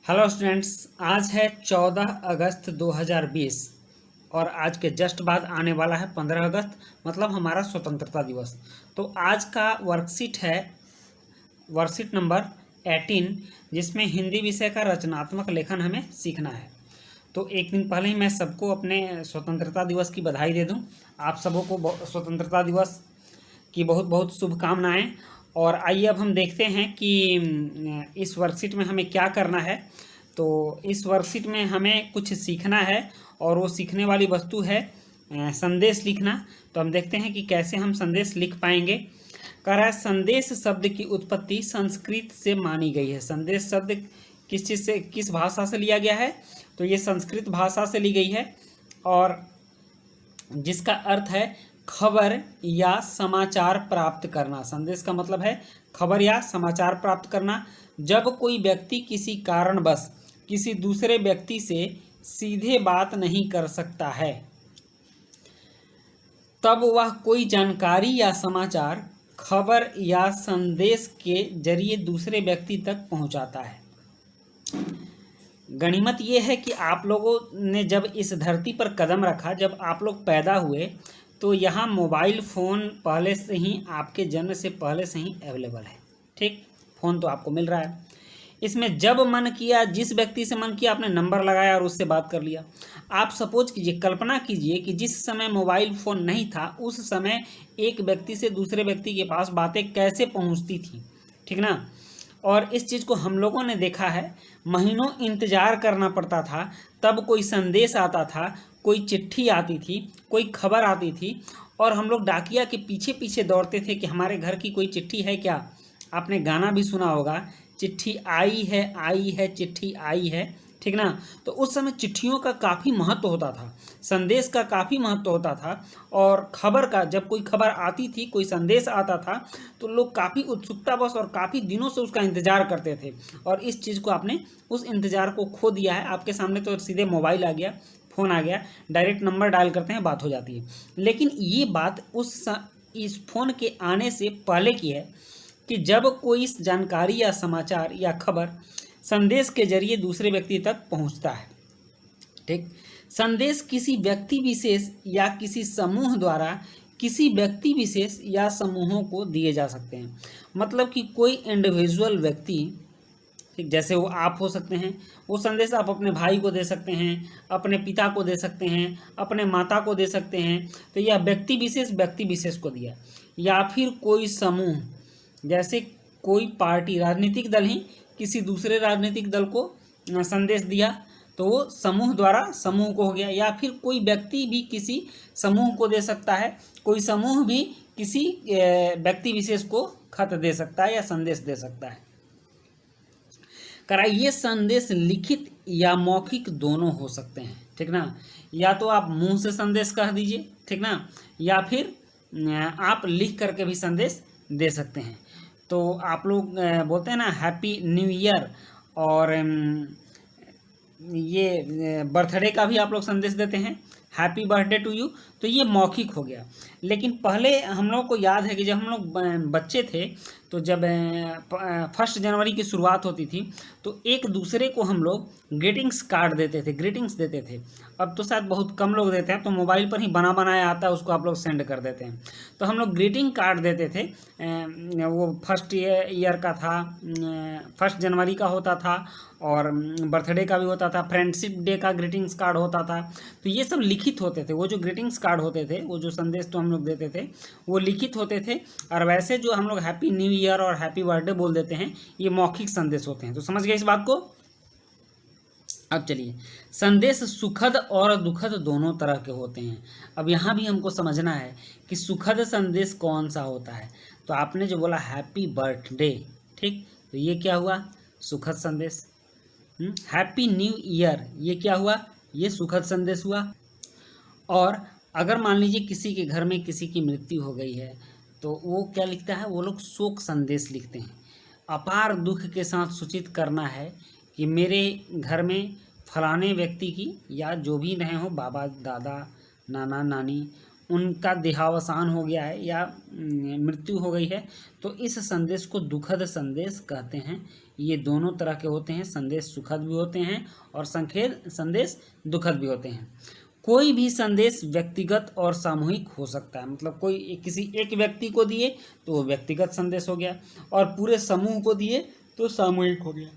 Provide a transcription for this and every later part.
Hello students, आज है 14 अगस्त 2020 और आज के जस्ट बाद आने वाला है 15 अगस्त, मतलब हमारा स्वतंत्रता दिवस। तो आज का वर्कशीट है वर्कशीट नंबर 18, जिसमें हिंदी विषय का रचनात्मक लेखन हमें सीखना है। तो एक दिन पहले ही मैं सबको अपने स्वतंत्रता दिवस की बधाई दे दूं। आप सबों को स्वतंत्रता दिवस की बहुत बहुत शुभकामनाएं। और आइए अब हम देखते हैं कि इस वर्कशीट में हमें क्या करना है। तो इस वर्कशीट में हमें कुछ सीखना है और वो सीखने वाली वस्तु है संदेश लिखना। तो हम देखते हैं कि कैसे हम संदेश लिख पाएंगे। कह रहा है संदेश शब्द की उत्पत्ति संस्कृत से मानी गई है। संदेश शब्द किस चीज़ से, किस भाषा से लिया गया है? तो ये संस्कृत भाषा से ली गई है और जिसका अर्थ है खबर या समाचार प्राप्त करना। संदेश का मतलब है खबर या समाचार प्राप्त करना। जब कोई व्यक्ति किसी कारणवश किसी दूसरे व्यक्ति से सीधे बात नहीं कर सकता है, तब वह कोई जानकारी या समाचार खबर या संदेश के जरिए दूसरे व्यक्ति तक पहुंचाता है। गनीमत ये है कि आप लोगों ने जब इस धरती पर कदम रखा, जब आप लोग पैदा हुए, तो यहाँ मोबाइल फ़ोन पहले से ही, आपके जन्म से पहले से ही अवेलेबल है। ठीक, फ़ोन तो आपको मिल रहा है। इसमें जब मन किया, जिस व्यक्ति से मन किया, आपने नंबर लगाया और उससे बात कर लिया। आप सपोज कीजिए, कल्पना कीजिए कि जिस समय मोबाइल फ़ोन नहीं था, उस समय एक व्यक्ति से दूसरे व्यक्ति के पास बातें कैसे पहुंचती थी। ठीक ना। और इस चीज़ को हम लोगों ने देखा है, महीनों इंतज़ार करना पड़ता था, तब कोई संदेश आता था, कोई चिट्ठी आती थी, कोई खबर आती थी, और हम लोग डाकिया के पीछे पीछे दौड़ते थे कि हमारे घर की कोई चिट्ठी है क्या। आपने गाना भी सुना होगा, चिट्ठी आई है चिट्ठी आई है। ठीक ना। तो उस समय चिट्ठियों का काफ़ी महत्व होता था, संदेश का काफ़ी महत्व होता था, और खबर का, जब कोई खबर आती थी, कोई संदेश आता था, तो लोग काफ़ी उत्सुकतावश और काफ़ी दिनों से उसका इंतज़ार करते थे। और इस चीज़ को आपने, उस इंतज़ार को खो दिया है। आपके सामने तो सीधे मोबाइल आ गया, फ़ोन आ गया, डायरेक्ट नंबर डायल करते हैं, बात हो जाती है। लेकिन ये बात इस फ़ोन के आने से पहले की है कि जब कोई जानकारी या समाचार या खबर संदेश के जरिए दूसरे व्यक्ति तक पहुंचता है। ठीक, संदेश किसी व्यक्ति विशेष या किसी समूह द्वारा किसी व्यक्ति विशेष या समूहों को दिए जा सकते हैं। मतलब कि कोई इंडिविजुअल व्यक्ति, ठीक, जैसे वो आप हो सकते हैं, वो संदेश आप अपने भाई को दे सकते हैं, अपने पिता को दे सकते हैं, अपने माता को दे सकते हैं। तो यह व्यक्ति विशेष को दिया। या फिर कोई समूह, जैसे कोई पार्टी, राजनीतिक दल ही किसी दूसरे राजनीतिक दल को संदेश दिया, तो वो समूह द्वारा समूह को हो गया। या फिर कोई व्यक्ति भी किसी समूह को दे सकता है, कोई समूह भी किसी व्यक्ति विशेष को खत दे सकता है या संदेश दे सकता है। ये संदेश लिखित या मौखिक दोनों हो सकते हैं। ठीक ना। या तो आप मुंह से संदेश कह दीजिए, ठीक ना, या फिर आप लिख करके भी संदेश दे सकते हैं। तो आप लोग बोलते हैं ना हैप्पी न्यू ईयर, और ये बर्थडे का भी आप लोग संदेश देते हैं, हैप्पी बर्थडे टू यू। तो ये मौखिक हो गया। लेकिन पहले हम लोग को याद है कि जब हम लोग बच्चे थे, तो जब 1 जनवरी की शुरुआत होती थी, तो एक दूसरे को हम लोग ग्रीटिंग्स कार्ड देते थे, ग्रीटिंग्स देते थे। अब तो शायद बहुत कम लोग देते हैं, तो मोबाइल पर ही बना बनाया आता है, उसको आप लोग सेंड कर देते हैं। तो हम लोग ग्रीटिंग कार्ड देते थे। वो 1 ईयर का था, 1 जनवरी का होता था, और बर्थडे का भी होता था, फ्रेंडशिप डे का ग्रीटिंग्स कार्ड होता था। तो ये सब लिखित होते थे। वो जो ग्रीटिंग्स कार्ड होते थे, वो जो संदेश तो हम लोग देते थे, वो लिखित होते थे। और वैसे जो हम लोग हैप्पी न्यू ईयर और हैप्पी बर्थडे बोल देते हैं, ये मौखिक संदेश होते हैं। तो समझ गए इस बात को। अब चलिए, संदेश सुखद और दुखद दोनों तरह के होते हैं। अब यहाँ भी हमको समझना है कि सुखद संदेश कौन सा होता है। तो आपने जो बोला हैप्पी बर्थडे, ठीक, तो ये क्या हुआ? सुखद संदेश। हैप्पी न्यू ईयर, ये क्या हुआ? ये सुखद संदेश हुआ। और अगर मान लीजिए किसी के घर में किसी की मृत्यु हो गई है, तो वो क्या लिखता है? वो लोग शोक संदेश लिखते हैं। अपार दुख के साथ सूचित करना है कि मेरे घर में फलाने व्यक्ति की, या जो भी रहे हो, बाबा दादा नाना नानी, उनका देहावसान हो गया है या मृत्यु हो गई है, तो इस संदेश को दुखद संदेश कहते हैं। ये दोनों तरह के होते हैं, संदेश सुखद भी होते हैं और संदेश दुखद भी होते हैं। कोई भी संदेश व्यक्तिगत और सामूहिक हो सकता है, मतलब कोई किसी एक व्यक्ति को दिए तो वो व्यक्तिगत संदेश हो गया, और पूरे समूह को दिए तो सामूहिक हो गया।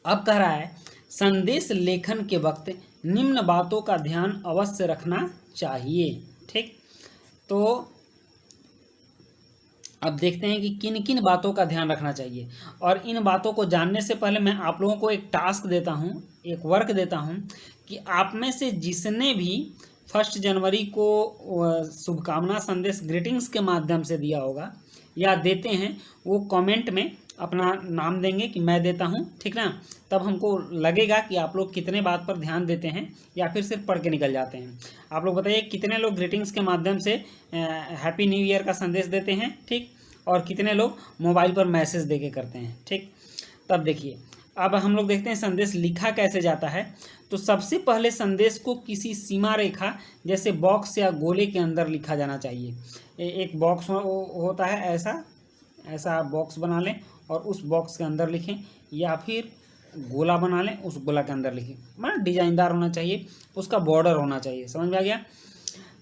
अब कह रहा है संदेश लेखन के वक्त निम्न बातों का ध्यान अवश्य रखना चाहिए। ठीक, तो अब देखते हैं कि किन किन बातों का ध्यान रखना चाहिए। और इन बातों को जानने से पहले मैं आप लोगों को एक टास्क देता हूँ, एक वर्क देता हूँ कि आप में से जिसने भी 1 जनवरी को शुभकामना संदेश ग्रीटिंग्स के माध्यम से दिया होगा या देते हैं, वो कमेंट में अपना नाम देंगे कि मैं देता हूँ, ठीक ना। तब हमको लगेगा कि आप लोग कितने बात पर ध्यान देते हैं या फिर सिर्फ पढ़ के निकल जाते हैं। आप लोग बताइए कितने लोग ग्रीटिंग्स के माध्यम से हैप्पी न्यू ईयर का संदेश देते हैं, ठीक, और कितने लोग मोबाइल पर मैसेज देके करते हैं, ठीक। तब देखिए, अब हम लोग देखते हैं संदेश लिखा कैसे जाता है। तो सबसे पहले संदेश को किसी सीमा रेखा जैसे बॉक्स या गोले के अंदर लिखा जाना चाहिए। एक बॉक्स होता है, ऐसा बॉक्स बना लें और उस बॉक्स के अंदर लिखें, या फिर गोला बना लें, उस गोला के अंदर लिखें। मतलब डिजाइनदार होना चाहिए, उसका बॉर्डर होना चाहिए। समझ में आ गया।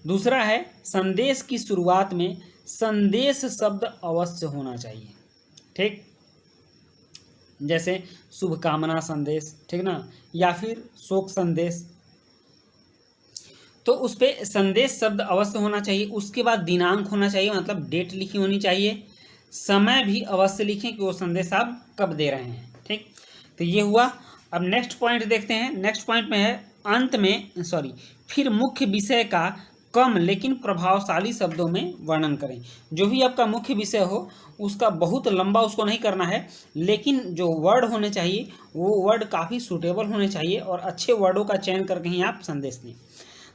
दूसरा है संदेश की शुरुआत में संदेश शब्द अवश्य होना चाहिए, ठीक, जैसे शुभकामना संदेश, ठीक ना, या फिर शोक संदेश, तो उस पे संदेश शब्द अवश्य होना चाहिए। उसके बाद दिनांक होना चाहिए, मतलब डेट लिखी होनी चाहिए। समय भी अवश्य लिखें कि वो संदेश आप कब दे रहे हैं, ठीक। तो ये हुआ। अब नेक्स्ट पॉइंट देखते हैं। नेक्स्ट पॉइंट में है फिर मुख्य विषय का कम लेकिन प्रभावशाली शब्दों में वर्णन करें। जो भी आपका मुख्य विषय हो उसका बहुत लंबा उसको नहीं करना है, लेकिन जो वर्ड होने चाहिए वो वर्ड काफ़ी सूटेबल होने चाहिए और अच्छे वर्डों का चयन करके ही आप संदेश दें।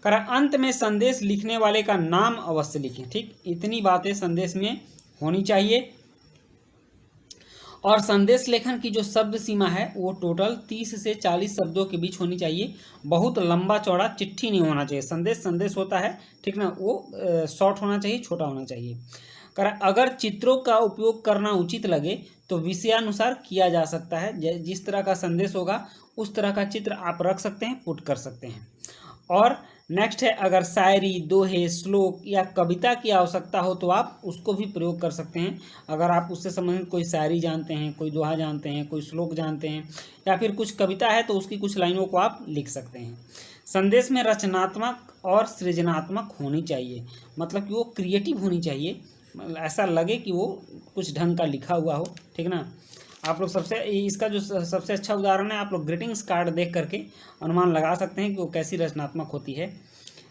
करा अंत में संदेश लिखने वाले का नाम अवश्य लिखें, ठीक। इतनी बातें संदेश में होनी चाहिए। और संदेश लेखन की जो शब्द सीमा है वो टोटल 30 से 40 शब्दों के बीच होनी चाहिए। बहुत लंबा चौड़ा चिट्ठी नहीं होना चाहिए। संदेश होता है, ठीक ना, वो शॉर्ट होना चाहिए, छोटा होना चाहिए। अगर चित्रों का उपयोग करना उचित लगे तो विषयानुसार किया जा सकता है। जिस तरह का संदेश होगा उस तरह का चित्र आप रख सकते हैं, पुट कर सकते हैं। और नेक्स्ट है, अगर शायरी, दोहे, श्लोक या कविता की आवश्यकता हो तो आप उसको भी प्रयोग कर सकते हैं। अगर आप उससे संबंधित कोई शायरी जानते हैं, कोई दोहा जानते हैं, कोई श्लोक जानते हैं या फिर कुछ कविता है तो उसकी कुछ लाइनों को आप लिख सकते हैं। संदेश में रचनात्मक और सृजनात्मक होनी चाहिए, मतलब कि वो क्रिएटिव होनी चाहिए, ऐसा लगे कि वो कुछ ढंग का लिखा हुआ हो, ठीक ना। आप लोग इसका जो सबसे अच्छा उदाहरण है, आप लोग ग्रीटिंग्स कार्ड देख करके अनुमान लगा सकते हैं कि वो कैसी रचनात्मक होती है।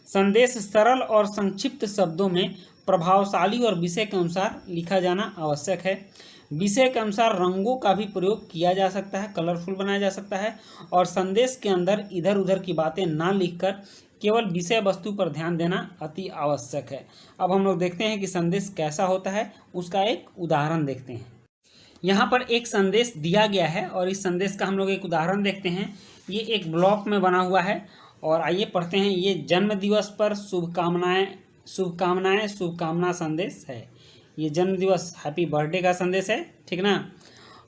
संदेश सरल और संक्षिप्त शब्दों में प्रभावशाली और विषय के अनुसार लिखा जाना आवश्यक है। विषय के अनुसार रंगों का भी प्रयोग किया जा सकता है, कलरफुल बनाया जा सकता है। और संदेश के अंदर इधर उधर की बातें ना लिखकर केवल विषय वस्तु पर ध्यान देना अति आवश्यक है। अब हम लोग देखते हैं कि संदेश कैसा होता है, उसका एक उदाहरण देखते हैं। यहाँ पर एक संदेश दिया गया है और इस संदेश का हम लोग एक उदाहरण देखते हैं। ये एक ब्लॉक में बना हुआ है और आइए पढ़ते हैं। ये जन्म दिवस पर शुभकामना संदेश है। ये जन्म दिवस, हैप्पी बर्थडे का संदेश है, ठीक ना।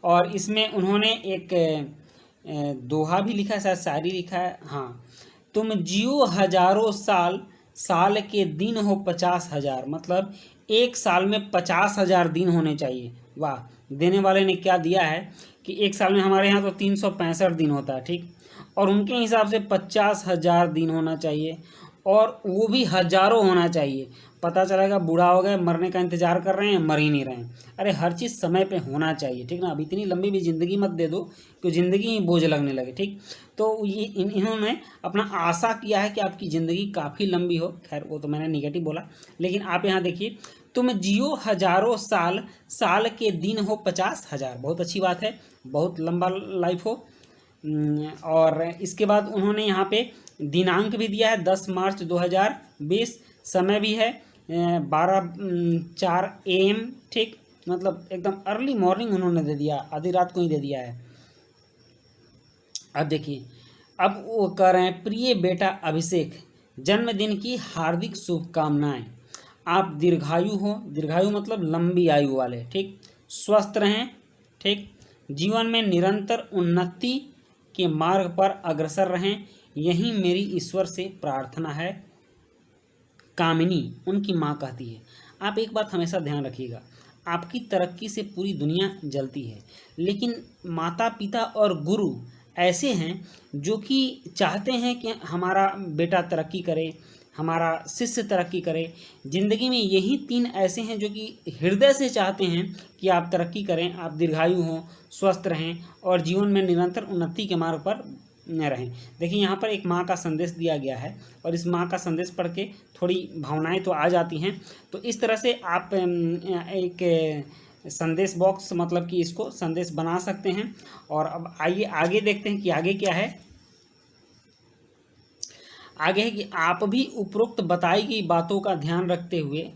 और इसमें उन्होंने एक दोहा भी लिखा है, शायद शायरी लिखा है। हाँ, तुम जियो हजारों साल, साल के दिन हो 50,000, मतलब एक साल में 50,000 दिन होने चाहिए। वाह, देने वाले ने क्या दिया है कि एक साल में हमारे यहाँ तो 365 दिन होता है, ठीक, और उनके हिसाब से 50,000 दिन होना चाहिए और वो भी हजारों होना चाहिए। पता चलेगा बूढ़ा हो गए, मरने का इंतजार कर रहे हैं, मर ही नहीं रहे हैं। अरे हर चीज़ समय पे होना चाहिए, ठीक ना। अब इतनी लंबी भी ज़िंदगी मत दे दो कि ज़िंदगी ही बोझ लगने लगे, ठीक। तो ये इन्होंने अपना आशा किया है कि आपकी ज़िंदगी काफ़ी लंबी हो। खैर वो तो मैंने निगेटिव बोला, लेकिन आप यहाँ देखिए, तुम जियो हजारों साल, साल के दिन हो 50,000। बहुत अच्छी बात है, बहुत लंबा लाइफ हो। और इसके बाद उन्होंने यहाँ पे दिनांक भी दिया है 10 मार्च 2020। समय भी है 12:04 AM, ठीक, मतलब एकदम अर्ली मॉर्निंग उन्होंने दे दिया, आधी रात को ही दे दिया है। अब देखिए, अब वो कह रहे हैं, प्रिय बेटा अभिषेक, जन्मदिन की हार्दिक शुभकामनाएं। आप दीर्घायु हो, दीर्घायु मतलब लंबी आयु वाले, ठीक, स्वस्थ रहें, ठीक, जीवन में निरंतर उन्नति के मार्ग पर अग्रसर रहें, यही मेरी ईश्वर से प्रार्थना है। कामिनी, उनकी माँ कहती है। आप एक बात हमेशा ध्यान रखिएगा, आपकी तरक्की से पूरी दुनिया जलती है, लेकिन माता पिता और गुरु ऐसे हैं जो कि चाहते हैं कि हमारा बेटा तरक्की करे, हमारा शिष्य तरक्की करे। ज़िंदगी में यही 3 ऐसे हैं जो कि हृदय से चाहते हैं कि आप तरक्की करें, आप दीर्घायु हों, स्वस्थ रहें और जीवन में निरंतर उन्नति के मार्ग पर रहें। देखिए यहाँ पर एक माँ का संदेश दिया गया है और इस माँ का संदेश पढ़ के थोड़ी भावनाएं तो आ जाती हैं। तो इस तरह से आप एक संदेश बॉक्स मतलब कि इसको संदेश बना सकते हैं। और अब आइए आगे देखते हैं कि आगे क्या है। आगे है कि आप भी उपरोक्त बताई गई बातों का ध्यान रखते हुए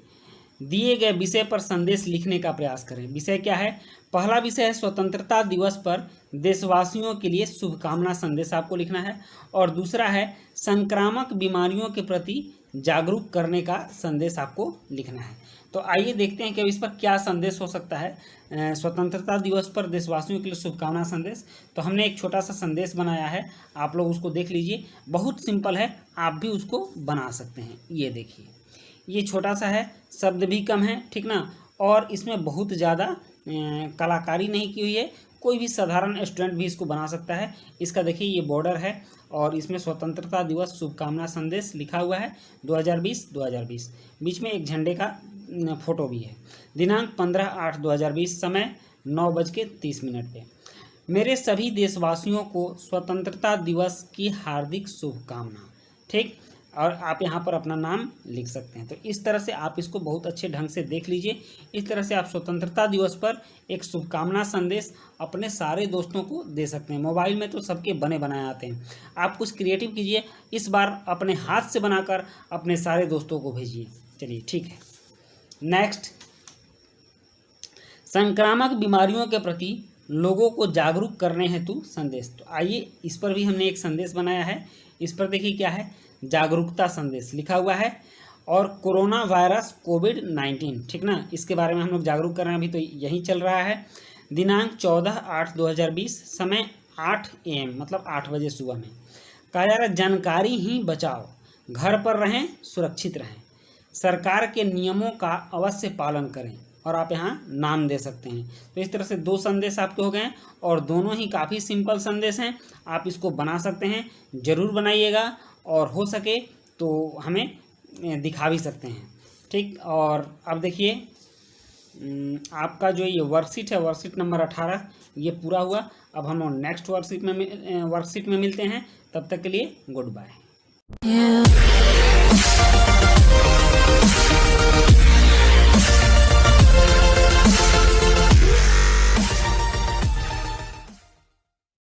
दिए गए विषय पर संदेश लिखने का प्रयास करें। विषय क्या है? पहला विषय है स्वतंत्रता दिवस पर देशवासियों के लिए शुभकामना संदेश आपको लिखना है। और दूसरा है संक्रामक बीमारियों के प्रति जागरूक करने का संदेश आपको लिखना है। तो आइए देखते हैं कि अब इस पर क्या संदेश हो सकता है। स्वतंत्रता दिवस पर देशवासियों के लिए शुभकामना संदेश, तो हमने एक छोटा सा संदेश बनाया है, आप लोग उसको देख लीजिए। बहुत सिंपल है, आप भी उसको बना सकते हैं। ये देखिए, ये छोटा सा है, शब्द भी कम है, ठीक ना, और इसमें बहुत ज़्यादा कलाकारी नहीं की हुई है। कोई भी साधारण स्टूडेंट भी इसको बना सकता है। इसका देखिए ये बॉर्डर है और इसमें स्वतंत्रता दिवस शुभकामना संदेश लिखा हुआ है 2020। बीच में एक झंडे का फोटो भी है। दिनांक 15/8/2020, समय 9:30 पे। मेरे सभी देशवासियों को स्वतंत्रता दिवस की हार्दिक शुभकामना, ठीक। और आप यहाँ पर अपना नाम लिख सकते हैं। तो इस तरह से आप इसको बहुत अच्छे ढंग से देख लीजिए। इस तरह से आप स्वतंत्रता दिवस पर एक शुभकामना संदेश अपने सारे दोस्तों को दे सकते हैं। मोबाइल में तो सबके बने बनाए आते हैं, आप कुछ क्रिएटिव कीजिए, इस बार अपने हाथ से बनाकर अपने सारे दोस्तों को भेजिए। चलिए ठीक है। नेक्स्ट, संक्रामक बीमारियों के प्रति लोगों को जागरूक करने हेतु संदेश। तो आइए इस पर भी हमने एक संदेश बनाया है। इस पर देखिए क्या है, जागरूकता संदेश लिखा हुआ है। और कोरोना वायरस कोविड-19, ठीक ना, इसके बारे में हम लोग जागरूक कर रहे हैं। अभी तो यही चल रहा है। दिनांक 14/8/2020, समय 8 AM मतलब 8 बजे सुबह में। कहा जा रहा है जानकारी ही बचाओ, घर पर रहें, सुरक्षित रहें, सरकार के नियमों का अवश्य पालन करें। और आप यहाँ नाम दे सकते हैं। तो इस तरह से 2 संदेश आपके हो गए हैं और दोनों ही काफ़ी सिंपल संदेश हैं। आप इसको बना सकते हैं, ज़रूर बनाइएगा और हो सके तो हमें दिखा भी सकते हैं, ठीक। और अब देखिए आपका जो ये वर्कशीट है, वर्कशीट नंबर 18, ये पूरा हुआ। अब हम नेक्स्ट वर्कशीट में मिलते हैं। तब तक के लिए गुड बाय।